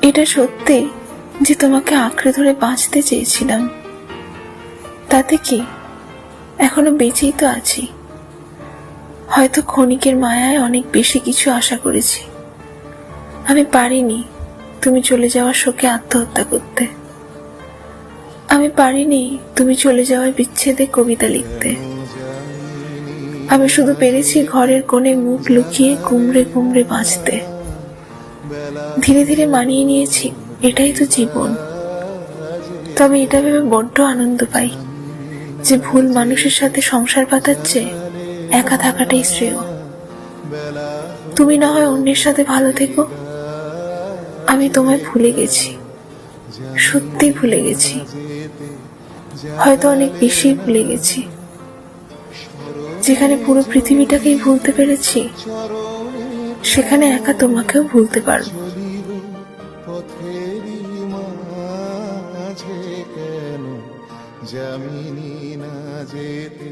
এটা সত্যি যে তোমাকে আঁকড়ে ধরে বাঁচতে চেয়েছিলাম, তাতে কি এখনো বেঁচেই তো আছি। হয়তো ক্ষণিকের মায়ায় অনেক বেশি কিছু আশা করেছি। আমি পারিনি তুমি চলে যাওয়ার শোকে আত্মহত্যা করতে। আমি পারিনি তুমি চলে যাওয়ার বিচ্ছেদে কবিতা লিখতে। আমি শুধু পেরেছি ঘরের কোণে মুখ লুকিয়ে কুমড়ে কুমড়ে বাঁচতে। ধীরে ধীরে মানিয়ে নিয়েছি এটাই তো জীবন। তবে এটা ভেবে বড্ড আনন্দ পাই যে ভুল মানুষের সাথে সংসার পাতার চেয়ে একা থাকাটাই শ্রেয়। তুমি না হয় অন্যের সাথে ভালো থেকো, আমি তোমায় ভুলে গেছি, সত্যি ভুলে গেছি, হয়তো অনেক বেশি ভুলে গেছি। যেখানে পুরো পৃথিবীটাকেই ভুলতে পেরেছি, সেখানে একা তোমাকেও ভুলতে পারবো। পথেরই মাঝে কেন জামিনি না যেতে